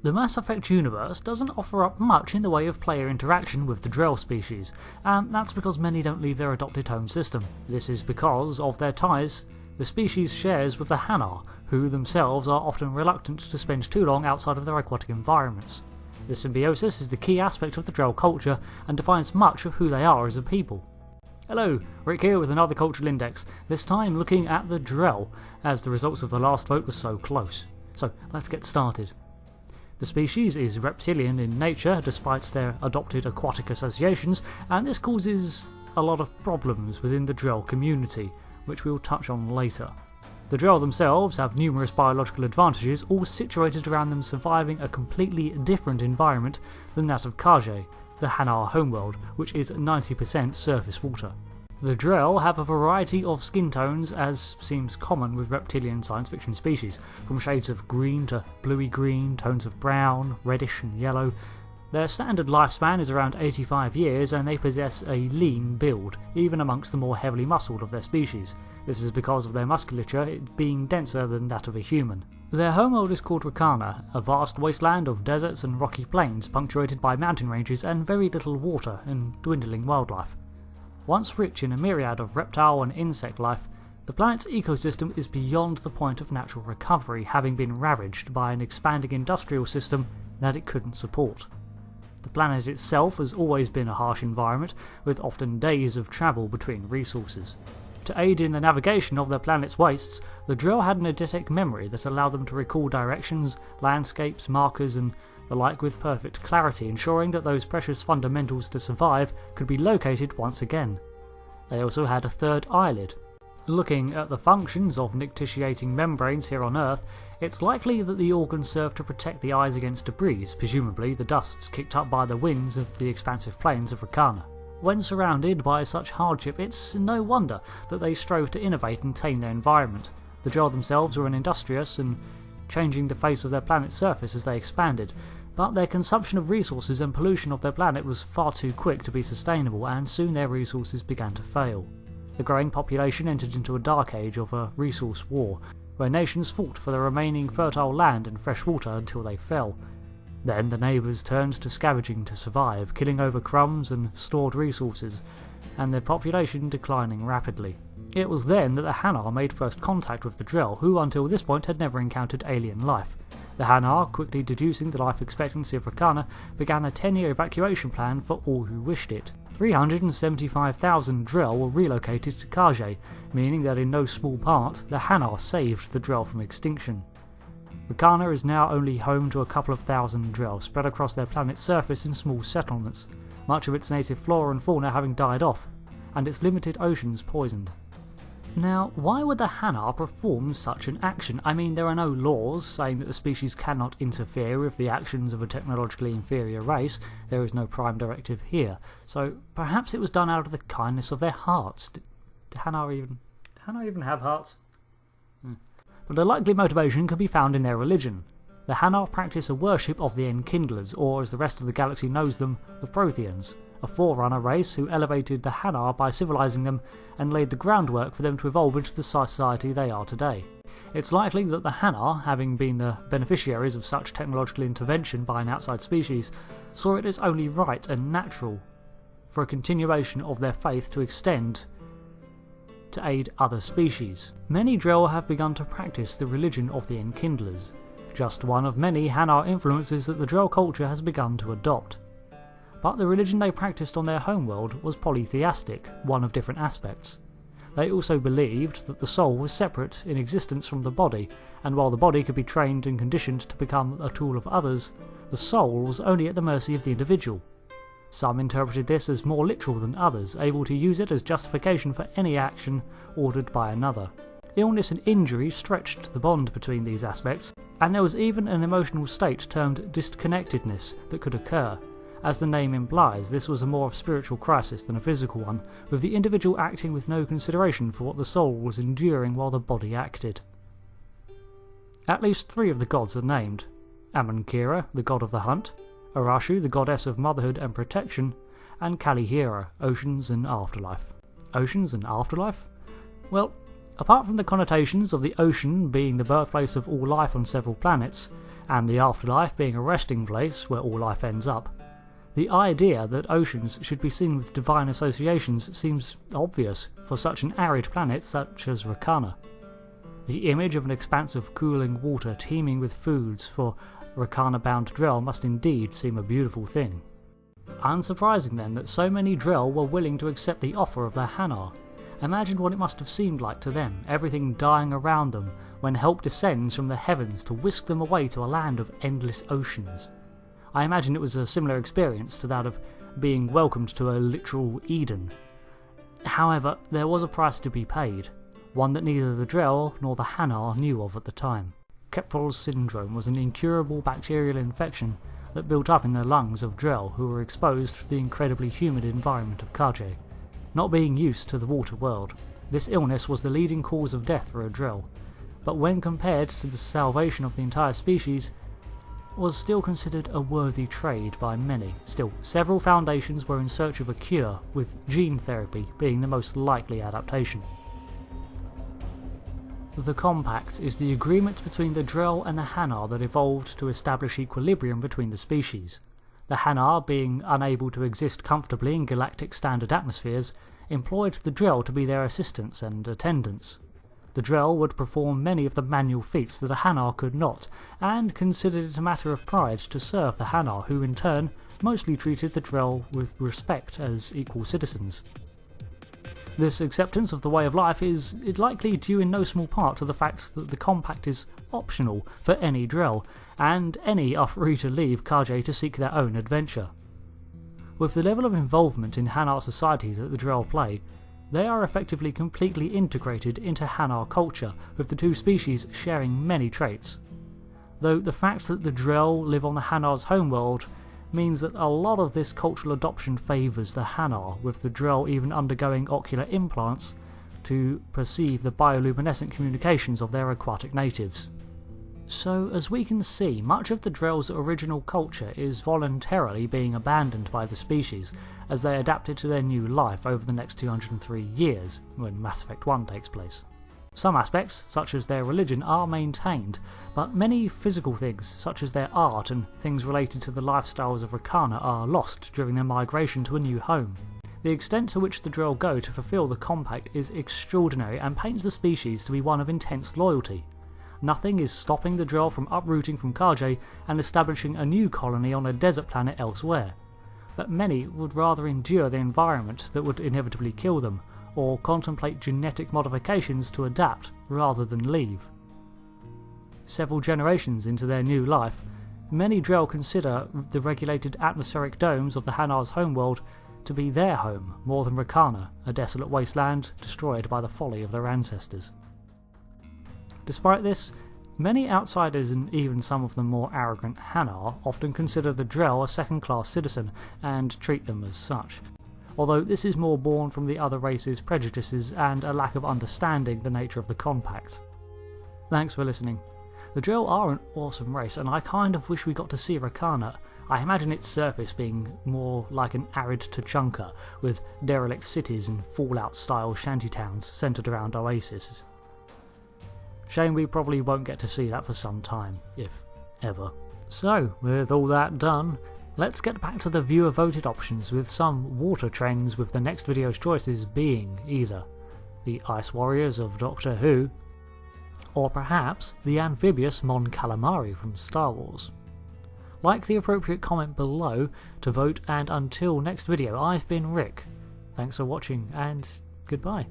The Mass Effect universe doesn't offer up much in the way of player interaction with the Drell species, and that's because many don't leave their adopted home system. This is because of their ties the species shares with the Hanar, who themselves are often reluctant to spend too long outside of their aquatic environments. This symbiosis is the key aspect of the Drell culture and defines much of who they are as a people. Hello, Rick here with another cultural index, this time looking at the Drell, as the results of the last vote were so close. So let's get started. The species is reptilian in nature despite their adopted aquatic associations, and this causes a lot of problems within the Drell community, which we'll touch on later. The Drell themselves have numerous biological advantages, all situated around them surviving a completely different environment than that of Kage, the Hanar homeworld, which is 90% surface water. The Drell have a variety of skin tones, as seems common with reptilian science fiction species, from shades of green to bluey green, tones of brown, reddish and yellow. Their standard lifespan is around 85 years, and they possess a lean build, even amongst the more heavily muscled of their species. This is because of their musculature being denser than that of a human. Their homeworld is called Rakhana, a vast wasteland of deserts and rocky plains punctuated by mountain ranges and very little water and dwindling wildlife. Once rich in a myriad of reptile and insect life, the planet's ecosystem is beyond the point of natural recovery, having been ravaged by an expanding industrial system that it couldn't support. The planet itself has always been a harsh environment, with often days of travel between resources. To aid in the navigation of their planet's wastes, the Drell had an eidetic memory that allowed them to recall directions, landscapes, markers and the like with perfect clarity, ensuring that those precious fundamentals to survive could be located once again. They also had a third eyelid. Looking at the functions of nictitiating membranes here on Earth, it's likely that the organs serve to protect the eyes against debris, presumably the dusts kicked up by the winds of the expansive plains of Rakhana. When surrounded by such hardship, it's no wonder that they strove to innovate and tame their environment. The Drell themselves were industrious and changing the face of their planet's surface as they expanded, but their consumption of resources and pollution of their planet was far too quick to be sustainable, and soon their resources began to fail. The growing population entered into a dark age of a resource war, where nations fought for the remaining fertile land and fresh water until they fell. Then the neighbours turned to scavenging to survive, killing over crumbs and stored resources, and their population declining rapidly. It was then that the Hanar made first contact with the Drell, who until this point had never encountered alien life. The Hanar, quickly deducing the life expectancy of Rakhana, began a 10-year evacuation plan for all who wished it. 375,000 Drell were relocated to Kage, meaning that in no small part, the Hanar saved the Drell from extinction. Rakhana is now only home to a couple of thousand Drell spread across their planet's surface in small settlements, much of its native flora and fauna having died off, and its limited oceans poisoned. Now, why would the Hanar perform such an action? I mean, there are no laws saying that the species cannot interfere with the actions of a technologically inferior race. There is no prime directive here, so perhaps it was done out of the kindness of their hearts. Do Hanar even have hearts? But a likely motivation could be found in their religion. The Hanar practice a worship of the Enkindlers, or as the rest of the galaxy knows them, the Protheans, a forerunner race who elevated the Hanar by civilizing them and laid the groundwork for them to evolve into the society they are today. It's likely that the Hanar, having been the beneficiaries of such technological intervention by an outside species, saw it as only right and natural for a continuation of their faith to extend to aid other species. Many Drell have begun to practice the religion of the Enkindlers, just one of many Hanar influences that the Drell culture has begun to adopt. But the religion they practiced on their homeworld was polytheistic, one of different aspects. They also believed that the soul was separate in existence from the body, and while the body could be trained and conditioned to become a tool of others, the soul was only at the mercy of the individual. Some interpreted this as more literal than others, able to use it as justification for any action ordered by another. Illness and injury stretched the bond between these aspects, and there was even an emotional state termed disconnectedness that could occur. As the name implies, this was a more spiritual crisis than a physical one, with the individual acting with no consideration for what the soul was enduring while the body acted. At least 3 of the gods are named: Amankira, the god of the hunt, Arashu, the goddess of motherhood and protection, and Kalihira, oceans and afterlife. Oceans and afterlife? Well, apart from the connotations of the ocean being the birthplace of all life on several planets, and the afterlife being a resting place where all life ends up, the idea that oceans should be seen with divine associations seems obvious for such an arid planet such as Rakhana. The image of an expanse of cooling water teeming with foods for Rakhana-bound Drell must indeed seem a beautiful thing. Unsurprising then that so many Drell were willing to accept the offer of their Hanar. Imagine what it must have seemed like to them, everything dying around them, when help descends from the heavens to whisk them away to a land of endless oceans. I imagine it was a similar experience to that of being welcomed to a literal Eden. However, there was a price to be paid, one that neither the Drell nor the Hanar knew of at the time. Keppel's syndrome was an incurable bacterial infection that built up in the lungs of Drell who were exposed to the incredibly humid environment of Khaje. Not being used to the water world, this illness was the leading cause of death for a Drell, but when compared to the salvation of the entire species, was still considered a worthy trade by many. Still, several foundations were in search of a cure, with gene therapy being the most likely adaptation. The Compact is the agreement between the Drell and the Hanar that evolved to establish equilibrium between the species. The Hanar, being unable to exist comfortably in galactic standard atmospheres, employed the Drell to be their assistants and attendants. The Drell would perform many of the manual feats that a Hanar could not, and considered it a matter of pride to serve the Hanar, who in turn mostly treated the Drell with respect as equal citizens. This acceptance of the way of life is likely due in no small part to the fact that the Compact is optional for any Drell, and any are free to leave Khaje to seek their own adventure. With the level of involvement in Hanar society that the Drell play, they are effectively completely integrated into Hanar culture, with the two species sharing many traits. Though the fact that the Drell live on the Hanar's homeworld means that a lot of this cultural adoption favours the Hanar, with the Drell even undergoing ocular implants to perceive the bioluminescent communications of their aquatic natives. So, as we can see, much of the Drell's original culture is voluntarily being abandoned by the species as they adapt it to their new life over the next 203 years, when Mass Effect 1 takes place. Some aspects, such as their religion, are maintained, but many physical things, such as their art and things related to the lifestyles of Rakhana, are lost during their migration to a new home. The extent to which the Drell go to fulfill the Compact is extraordinary and paints the species to be one of intense loyalty. Nothing is stopping the Drell from uprooting from Khaje and establishing a new colony on a desert planet elsewhere, but many would rather endure the environment that would inevitably kill them, or contemplate genetic modifications to adapt rather than leave. Several generations into their new life, many Drell consider the regulated atmospheric domes of the Hanar's homeworld to be their home more than Rakhana, a desolate wasteland destroyed by the folly of their ancestors. Despite this, many outsiders and even some of the more arrogant Hanar often consider the Drell a second-class citizen and treat them as such, although this is more born from the other race's prejudices and a lack of understanding the nature of the Compact. Thanks for listening. The Drell are an awesome race, and I kind of wish we got to see Rakhana. I imagine its surface being more like an arid Tachanka, with derelict cities and Fallout-style shantytowns centred around oases. Shame we probably won't get to see that for some time, if ever. So, with all that done, let's get back to the viewer-voted options, with some water trends, with the next video's choices being either the Ice Warriors of Doctor Who, or perhaps the amphibious Mon Calamari from Star Wars. Like the appropriate comment below to vote, and until next video, I've been Rick. Thanks for watching, and goodbye.